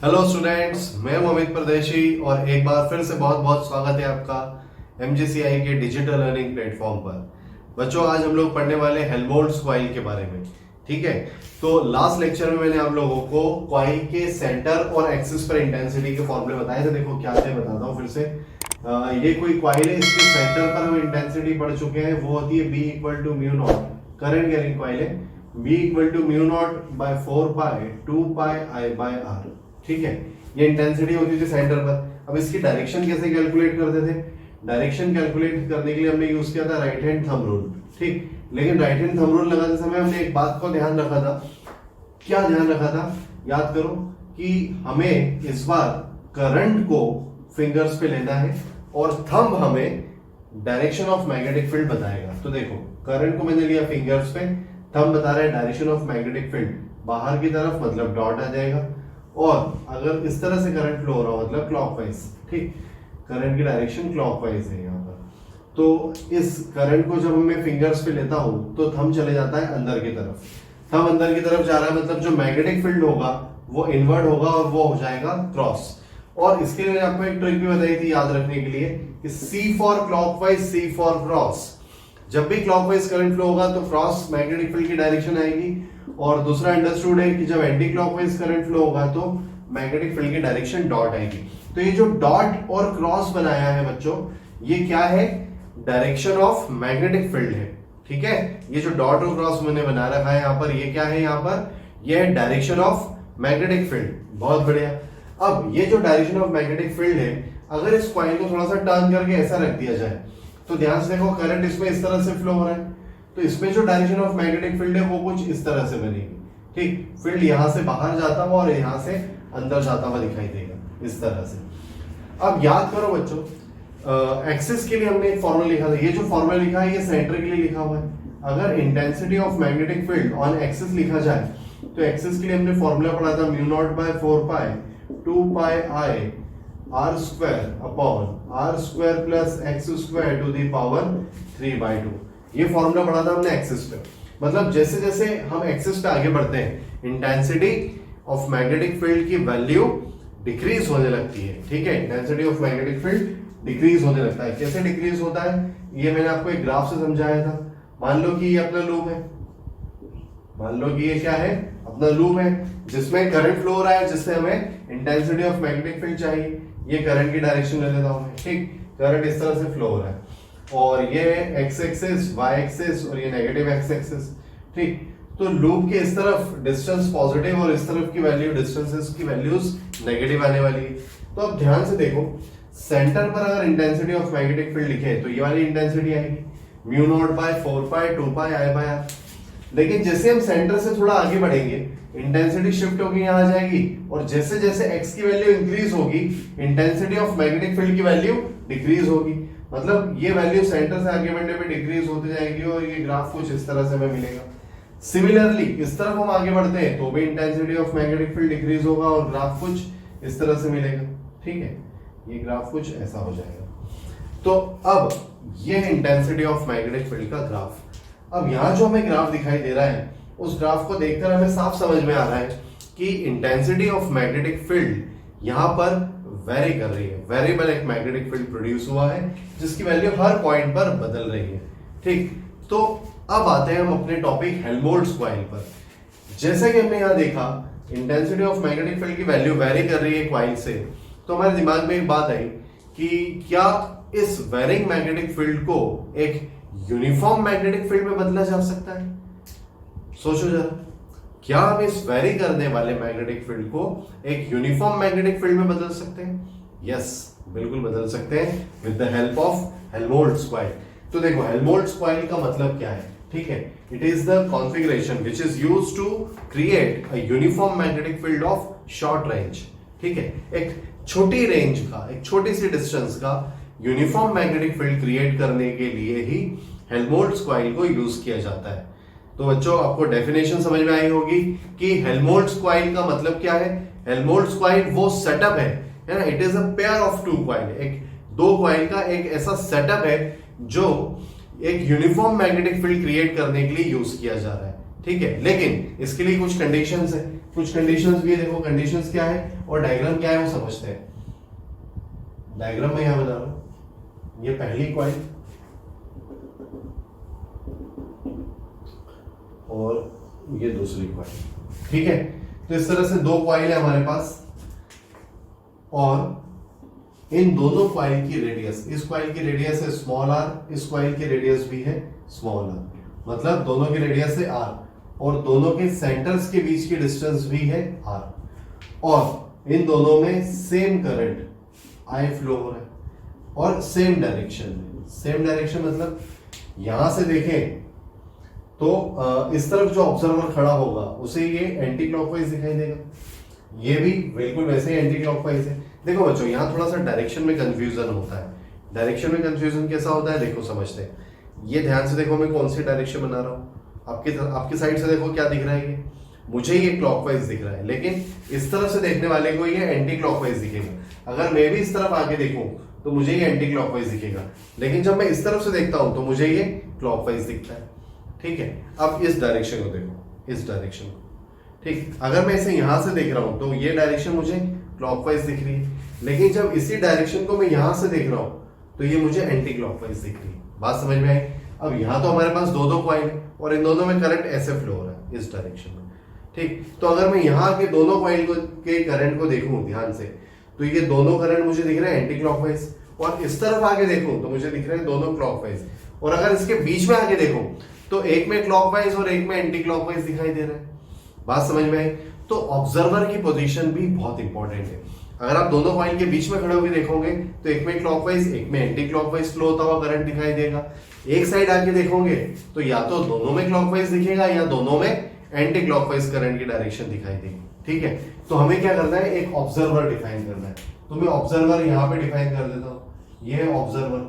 Hello students, मैं हूं अमित परदेशी और एक बार फिर से बहुत बहुत स्वागत है आपका एमजीसीआई के डिजिटल लर्निंग प्लेटफॉर्म पर। बच्चों, आज हम लोग पढ़ने वाले हेल्महोल्ट्ज कॉइल के बारे में। ठीक है, तो लास्ट लेक्चर में मैंने आप लोगों को कॉइल के सेंटर और एक्सिस पर इंटेंसिटी के फॉर्मूले बताए थे। देखो क्या थे, बताता हूँ फिर से। ये कोई कॉइल है, इसके सेंटर पर हम इंटेंसिटी पढ़ चुके हैं, वो होती है B = mu naught. Current carrying coil है, B = mu naught by 4 pi 2 pi I by R। ठीक है, ये इंटेंसिटी होती थी सेंटर पर। अब इसकी डायरेक्शन कैसे कैलकुलेट करते थे? डायरेक्शन कैलकुलेट करने के लिए हमने यूज किया था राइट हैंड थंब रूल। ठीक, लेकिन राइट हैंड थंब रूल लगाते समय हमने एक बात को ध्यान रखा था। क्या ध्यान रखा था? याद करो कि हमें इस बार करंट को फिंगर्स पे लेना है और थंब हमें डायरेक्शन ऑफ मैग्नेटिक फील्ड बताएगा। तो देखो, करंट को मैंने लिया फिंगर्स पे, थंब बता रहा है डायरेक्शन ऑफ मैग्नेटिक फील्ड बाहर की तरफ, मतलब डॉट आ जाएगा। और अगर इस तरह से करंट फ्लो हो रहा हो मतलब क्लॉकवाइज, ठीक, करंट की डायरेक्शन क्लॉकवाइज है यहाँ पर। तो इस करंट को जब मैं फिंगर्स पे लेता हूं तो थंब चले जाता है अंदर की तरफ। थंब अंदर की तरफ जा रहा है मतलब जो मैग्नेटिक फील्ड होगा वो इनवर्ड होगा और वो हो जाएगा क्रॉस। और इसके लिए आपको एक ट्रिक भी बताई थी याद रखने के लिए कि C for clockwise, C for cross. जब भी क्लॉकवाइज करंट फ्लो होगा तो क्रॉस मैग्नेटिक फील्ड की डायरेक्शन आएगी, और दूसरा अंडरस्टूड है कि जब एंटी क्लॉकवाइज करंट फ्लो होगा तो मैग्नेटिक फील्ड की डायरेक्शन डॉट आएगी। तो ये जो डॉट और क्रॉस बनाया है बच्चों, ये क्या है? डायरेक्शन ऑफ मैग्नेटिक फील्ड है। ठीक है, ये जो डॉट और क्रॉस मैंने बना रखा है यहाँ पर, ये क्या है? यहाँ पर ये है डायरेक्शन ऑफ मैग्नेटिक फील्ड। बहुत बढ़िया। अब ये जो डायरेक्शन ऑफ मैग्नेटिक फील्ड है, अगर इस कॉइल को थोड़ा सा टर्न करके ऐसा रख दिया जाए तो ध्यान से देखो, करंट इसमें इस तरह से फ्लो हो रहा है, तो इसमें जो डायरेक्शन ऑफ मैग्नेटिक फील्ड है वो कुछ इस तरह से बनेगी। ठीक, फील्ड यहां से बाहर जाता हुआ और यहां से अंदर जाता हुआ दिखाई देगा इस तरह से। अब याद करो बच्चों, एक्सिस के लिए हमने एक फॉर्मूला लिखा था। ये जो फॉर्मूला लिखा है ये सेंटर के लिए लिखा हुआ है। अगर intensity of magnetic field on axis लिखा जाए तो एक्सिस के लिए हमने फॉर्मूला पढ़ा था mu naught by 4 pi 2 pi I R square upon R square plus X square to the power 3/2। ये फॉर्मूला पढ़ा था हमने एक्सिस पे। मतलब जैसे जैसे हम एक्सिस पे आगे बढ़ते हैं, इंटेंसिटी ऑफ मैग्नेटिक फील्ड की वैल्यू डिक्रीज होने लगती है। ठीक है, intensity of magnetic field decrease होने लगता है। कैसे डिक्रीज होता है ये मैंने आपको एक ग्राफ से समझाया था। मान लो कि ये अपना लूप है, मान लो कि ये क्या है? अपना लूप है जिसमें करंट फ्लो हो रहा है, जिससे हमें इंटेंसिटी ऑफ मैग्नेटिक फील्ड चाहिए। ये करंट की डायरेक्शन ले लेता हूं मैं। ठीक, करंट इस तरह से फ्लो हो रहा है और ये एक्स एक्सिस, वाई एक्सिस और ये नेगेटिव एक्स एक्सिस। ठीक, तो लूप के इस तरफ डिस्टेंस पॉजिटिव और इस तरफ की वैल्यू, डिस्टेंसेस की वैल्यूज नेगेटिव आने वाली है। तो अब ध्यान से देखो, सेंटर पर अगर इंटेंसिटी ऑफ मैग्नेटिक फील्ड लिखे तो ये वाली इंटेंसिटी आएगी mu naught by 4 pi 2 pi I by R। लेकिन जैसे हम सेंटर से थोड़ा आगे बढ़ेंगे, इंटेंसिटी शिफ्ट होगी, यहाँ आ जाएगी, और जैसे जैसे x की वैल्यू इंक्रीज होगी इंटेंसिटी ऑफ मैग्नेटिक फील्ड की वैल्यू डिक्रीज होगी। मतलब ये वैल्यू सेंटर से आगे बढ़ने पे डिक्रीज होती जाएगी और ये ग्राफ कुछ इस तरह से हमें मिलेगा। सिमिलरली इस तरफ हम आगे बढ़ते हैं तो भी intensity of magnetic field decrease होगा और ग्राफ कुछ इस तरह से मिलेगा। ठीक है, ये ग्राफ कुछ ऐसा हो जाएगा। तो अब ये है इंटेंसिटी ऑफ मैग्नेटिक फील्ड का ग्राफ। अब यहाँ जो हमें ग्राफ दिखाई दे रहा है, उस ग्राफ को देखकर हमें साफ समझ में आ रहा है कि इंटेंसिटी ऑफ मैग्नेटिक फील्ड यहाँ पर वेरी कर रही है। वेरिएबल एक मैग्नेटिक फील्ड प्रोड्यूस हुआ है जिसकी वैल्यू हर पॉइंट पर बदल रही है। ठीक, तो अब आते हैं हम अपने टॉपिक हेल्महोल्ट्ज कॉइल पर। जैसे कि हमने यहाँ देखा इंटेंसिटी ऑफ मैग्नेटिक फील्ड की वैल्यू वेरी कर रही है कॉइल से, तो हमारे दिमाग में एक बात आई कि क्या इस वेरिंग मैग्नेटिक फील्ड को एक यूनिफॉर्म मैग्नेटिक फील्ड में बदला जा सकता है? सोचो जरा, क्या हम इस वेरी करने वाले मैग्नेटिक फील्ड को एक यूनिफॉर्म मैग्नेटिक फील्ड में बदल सकते हैं? यस, बिल्कुल बदल सकते हैं with the help of Helmholtz coil. तो देखो, हेल्महोल्ट्ज कॉइल का मतलब क्या है? ठीक है, it is the configuration which is used to create a uniform magnetic field of short range. ठीक है, एक छोटी रेंज का, एक छोटी सी डिस्टेंस का यूनिफॉर्म मैग्नेटिक फील्ड क्रिएट करने के लिए ही हेल्महोल्ट्ज कॉइल को यूज किया जाता है। तो बच्चों, आपको डेफिनेशन समझ में आई होगी कि हेल्महोल्ट्ज कॉइल का मतलब क्या है। हेल्महोल्ट्ज कॉइल वो सेटअप है ना, it is a pair of two coil, एक दो कॉइल का एक ऐसा सेटअप है जो एक यूनिफॉर्म मैग्नेटिक फील्ड क्रिएट करने के लिए यूज किया जा रहा है। ठीक है, लेकिन इसके लिए कुछ कंडीशंस है। कुछ कंडीशंस भी है, देखो कंडीशंस क्या है और डायग्राम क्या है वो समझते हैं। डायग्राम में यहां बना रहा हूं, ये पहली कॉइल और ये दूसरी कॉइल, ठीक है। तो इस तरह से दो कॉइल है हमारे पास और इन दोनों कॉइल की रेडियस, इस कॉइल की रेडियस है स्मॉल आर, इस कॉइल की रेडियस भी है स्मॉल आर, मतलब दोनों की रेडियस है आर और दोनों के सेंटर्स के बीच की डिस्टेंस भी है आर और इन दोनों में सेम करंट आई फ्लो हो रहा है और सेम डायरेक्शन में। सेम डायरेक्शन मतलब यहां से देखें तो इस तरफ जो ऑब्जर्वर खड़ा होगा उसे ये एंटी क्लॉकवाइज दिखाई देगा, ये भी बिल्कुल वैसे ही एंटी क्लॉकवाइज है। देखो बच्चों यहाँ थोड़ा सा डायरेक्शन में कंफ्यूजन होता है। डायरेक्शन में कंफ्यूजन कैसा होता है देखो समझते हैं। ये ध्यान से देखो मैं कौन सी डायरेक्शन बना रहा हूँ, आपकी साइड से देखो क्या दिख रहा है, ये मुझे ये क्लॉकवाइज दिख रहा है, लेकिन इस तरफ से देखने वाले को ये एंटी क्लॉकवाइज दिखेगा। अगर मैं भी इस तरफ आके देखूं तो मुझे ये एंटी क्लॉकवाइज दिखेगा, लेकिन जब मैं इस तरफ से देखता हूं तो मुझे ये क्लॉकवाइज दिखता है, ठीक है। अब इस डायरेक्शन को देखो, इस डायरेक्शन को, ठीक। अगर मैं इसे यहां से देख रहा हूं तो ये डायरेक्शन मुझे क्लॉकवाइज दिख रही है, लेकिन जब इसी डायरेक्शन को मैं यहां से देख रहा हूं तो ये मुझे एंटी क्लॉकवाइज दिख रही है। बात समझ में आई? अब यहां तो हमारे पास दो कॉइल है और इन दोनों में करंट ऐसे फ्लो हो रहा है इस डायरेक्शन में, ठीक। तो अगर मैं यहाँ के दोनों कॉइल के करंट को देखूं ध्यान से तो ये दोनों करंट मुझे दिख रहे हैं एंटी क्लॉकवाइज, और इस तरफ आके देखूं तो मुझे दिख रहे हैं दोनों क्लॉकवाइज, और अगर इसके बीच में आके देखूं तो एक में क्लॉकवाइज और एक में एंटी क्लॉकवाइज दिखाई दे रहा है। बात समझ में आई? तो ऑब्जर्वर की पोजीशन भी बहुत इंपॉर्टेंट है। अगर आप दोनों कॉइल के बीच में खड़े होकर देखोगे तो एक में क्लॉकवाइज एक में एंटी क्लॉकवाइज फ्लो होता हुआ करंट दिखाई देगा। एक साइड आके देखोगे तो या तो दोनों में क्लॉकवाइज दिखेगा या दोनों में एंटी क्लॉकवाइज करंट की डायरेक्शन दिखाई देगी, ठीक है। तो हमें क्या करना है, एक ऑब्जर्वर डिफाइन करना है। तो मैं ऑब्जर्वर यहां पे डिफाइन कर देता हूं, ये है ऑब्जर्वर,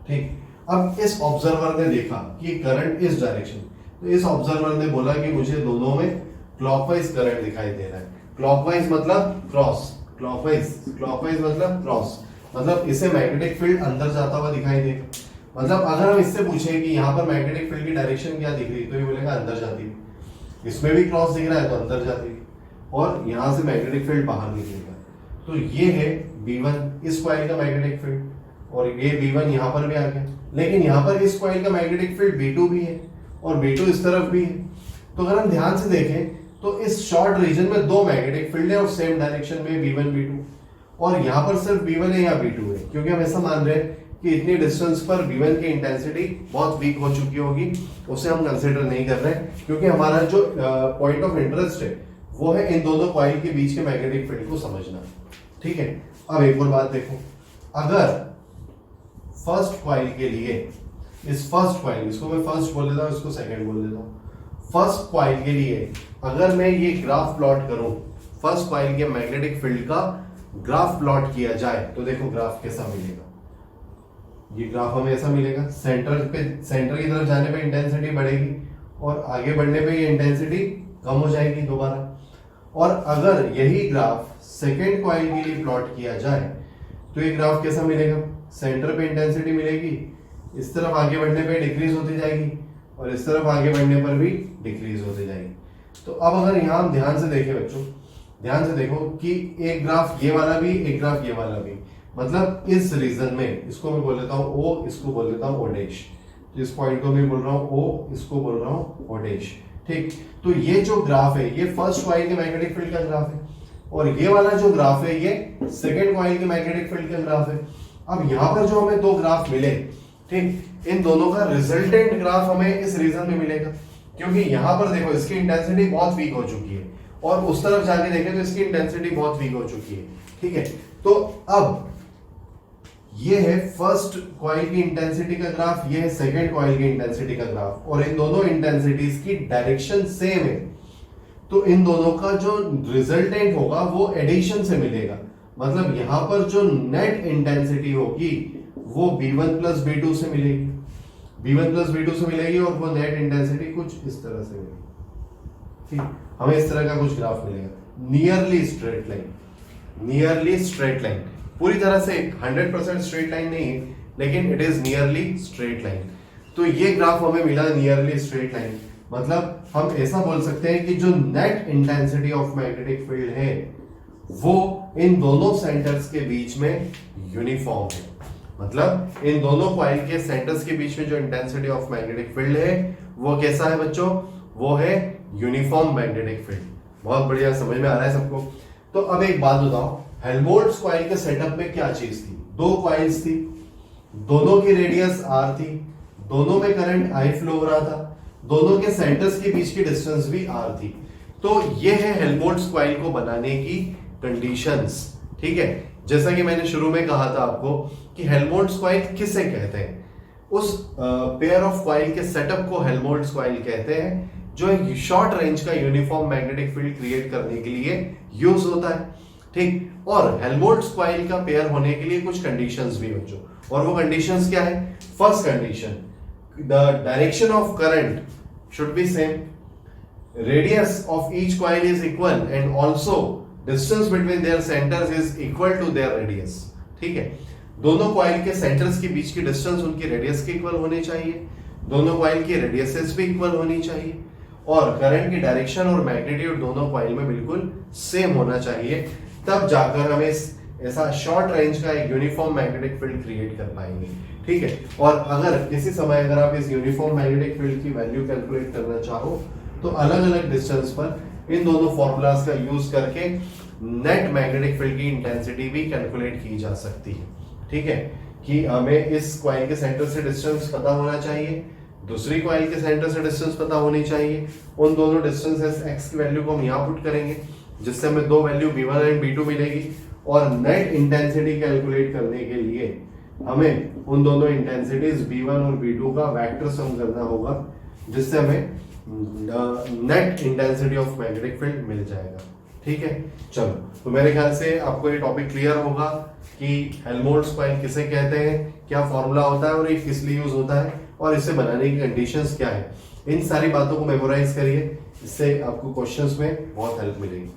ठीक। अब इस ऑब्जर्वर ने देखा कि करंट इस डायरेक्शन, तो इस ऑब्जर्वर ने बोला कि मुझे दोनों में क्लॉकवाइज करंट दिखाई दे रहा है। क्लॉकवाइज मतलब क्रॉस, क्लॉकवाइज मतलब क्रॉस, मतलब इसे मैग्नेटिक फील्ड अंदर जाता हुआ दिखाई देगा। मतलब अगर हम इससे पूछे कि यहाँ पर मैग्नेटिक फील्ड की डायरेक्शन क्या दिख रही है तो ये बोलेगा अंदर जाती है। इसमें भी क्रॉस दिख रहा है तो अंदर जाती है, और यहाँ से मैग्नेटिक फील्ड बाहर निकलेगा। तो ये है B1 इस कॉइल का मैग्नेटिक फील्ड, और ये B1 यहाँ पर भी आ गया, लेकिन यहाँ पर इस कॉइल का मैग्नेटिक फील्ड B2 भी है और B2 इस तरफ भी है। तो अगर हम ध्यान से देखें तो इस शॉर्ट रीजन में दो मैग्नेटिक फील्ड है और सेम डायरेक्शन में B1 B2, और यहाँ पर सिर्फ B1 है या B2 है, क्योंकि हम ऐसा मान रहे हैं कि इतनी डिस्टेंस पर B1 की इंटेंसिटी बहुत वीक हो चुकी होगी, उसे हम कंसीडर नहीं कर रहे हैं, क्योंकि हमारा जो पॉइंट ऑफ इंटरेस्ट है वो है इन दोनों कॉइल के बीच के मैग्नेटिक फील्ड को समझना, ठीक है। अब एक और बात देखो, अगर फर्स्ट कॉइल के लिए इस फर्स्ट कॉइल, इसको मैं फर्स्ट बोल देता हूँ, इसको सेकंड बोल देता हूँ। फर्स्ट कॉइल के लिए अगर मैं ये ग्राफ प्लॉट करूं, फर्स्ट कॉइल के मैग्नेटिक फील्ड का ग्राफ प्लॉट किया जाए तो देखो ग्राफ कैसा मिलेगा। ये ग्राफ हमें ऐसा मिलेगा, सेंटर की तरफ जाने पे इंटेंसिटी बढ़ेगी और आगे बढ़ने पे ये इंटेंसिटी कम हो जाएगी दोबारा। और अगर यही ग्राफ सेकेंड कॉइल के लिए प्लॉट किया जाए तो ये ग्राफ कैसा मिलेगा, सेंटर पे इंटेंसिटी मिलेगी, इस तरफ आगे बढ़ने पे डिक्रीज होती जाएगी और इस तरफ आगे बढ़ने पर भी डिक्रीज होती जाएगी। तो अब अगर यहाँ हम ध्यान से देखें बच्चों, ध्यान से देखो कि एक ग्राफ ये वाला भी, एक ग्राफ ये वाला भी, मतलब इस रीजन में इसको मैं बोल देता हूँ O, इसको बोल देता हूँ O डैश, तो इस पॉइंट को मैं बोल रहा हूँ O, इसको बोल रहा हूँ O डैश, ठीक। तो ये जो ग्राफ है ये फर्स्ट कॉइल के मैग्नेटिक फील्ड का ग्राफ है, और ये वाला जो ग्राफ है ये सेकेंड कॉइल के मैग्नेटिक फील्ड का ग्राफ है। अब यहाँ पर जो हमें दो ग्राफ मिले, ठीक, इन दोनों का रिजल्टेंट ग्राफ हमें इस रीजन में मिलेगा, क्योंकि यहाँ पर देखो इसकी इंटेंसिटी बहुत वीक हो चुकी है और उस तरफ जाके देखें तो इसकी इंटेंसिटी बहुत वीक हो चुकी है, ठीक है। तो अब ये है फर्स्ट कॉइल की इंटेंसिटी का ग्राफ, ये है सेकेंड कॉइल की इंटेंसिटी का ग्राफ, और इन दोनों इंटेंसिटीज की डायरेक्शन सेम है, तो इन दोनों का जो रिजल्टेंट होगा वो एडिशन से मिलेगा। मतलब यहां पर जो नेट इंटेंसिटी होगी वो B1 प्लस B2 से मिलेगी, B1 प्लस B2 से मिलेगी, और वो नेट इंटेंसिटी कुछ इस तरह से मिलेगी, ठीक। हमें इस तरह का कुछ ग्राफ मिलेगा, nearly straight line, nearly straight line, पूरी तरह से 100% स्ट्रेट लाइन नहीं है, लेकिन it is nearly straight line. तो ये ग्राफ हमें मिला नियरली स्ट्रेट लाइन, मतलब हम ऐसा बोल सकते हैं कि जो net intensity of magnetic field है वो इन दोनों सेंटर्स के बीच में यूनिफॉर्म है। मतलब इन दोनों कॉइल के सेंटर्स के बीच में जो इंटेंसिटी ऑफ मैग्नेटिक फील्ड है वो कैसा है बच्चों? वो है यूनिफॉर्म मैग्नेटिक फील्ड। बहुत बढ़िया, समझ में आ रहा है सबको? तो अब एक बात बताओ, हेल्महोल्ट्ज कॉइल के सेटअप में क्या चीज थी? दो कॉइल्स थी, दोनों की रेडियस r थी, दोनों में करंट I फ्लो हो रहा था, दोनों के सेंटर्स के बीच की डिस्टेंस भी r थी। तो ये है हेल्महोल्ट्ज कॉइल को बनाने की कंडीशंस। ठीक है, जैसा कि मैंने शुरू में कहा था आपको कि हेल्महोल्ट्ज कॉइल किसे कहते हैं? उस पेयर ऑफ कॉइल के सेटअप को हेल्महोल्ट्ज कॉइल कहते हैं जो एक शॉर्ट रेंज का यूनिफॉर्म मैग्नेटिक फील्ड क्रिएट करने के लिए यूज होता है। ठीक, और हेल्महोल्ट्ज कॉइल का पेयर होने के लिए कुछ कंडीशंस भी बच्चों, और वो कंडीशंस क्या है? First condition, the direction of current should be same, radius of each coil is equal and also distance between their centres is equal to their radius. ठीक है, दोनों कॉइल के सेंटर्स के बीच की डिस्टेंस उनकी रेडियस के इक्वल होनी चाहिए, दोनों कॉइल की रेडियसेस भी इक्वल होनी चाहिए, और करंट की डायरेक्शन और मैग्नीट्यूड दोनों कॉइल में बिल्कुल सेम होना चाहिए। तब जाकर हम ऐसा शॉर्ट रेंज का एक यूनिफॉर्म मैग्नेटिक फील्ड क्रिएट कर पाएंगे। ठीक है, और अगर किसी समय अगर आप इस यूनिफॉर्म मैग्नेटिक फील्ड की वैल्यू कैलकुलेट करना चाहो तो अलग अलग डिस्टेंस पर इन दोनों फॉर्मूलाज का यूज करके नेट मैग्नेटिक फील्ड की इंटेंसिटी भी कैलकुलेट की जा सकती है। ठीक है, कि हमें इस कॉइल के सेंटर से डिस्टेंस पता होना चाहिए, दूसरी कॉइल के सेंटर से डिस्टेंस पता होनी चाहिए, उन दोनों डिस्टेंसेस x की वैल्यू को हम यहाँ पुट करेंगे जिससे हमें दो वैल्यू b1 एंड b2 मिलेगी, और नेट इंटेंसिटी कैलकुलेट करने के लिए हमें उन दोनों इंटेंसिटीज b1 और b2 का वेक्टर सम करना होगा जिससे हमें net intensity of magnetic field मिल जाएगा। ठीक है, चलो, तो मेरे ख्याल से आपको ये टॉपिक क्लियर होगा कि हेल्महोल्ट्ज कॉइल किसे कहते हैं, क्या फॉर्मूला होता है और ये किस लिए यूज होता है, और इसे बनाने की कंडीशंस क्या है। इन सारी बातों को मेमोराइज करिए, इससे आपको क्वेश्चंस में बहुत हेल्प मिलेगी।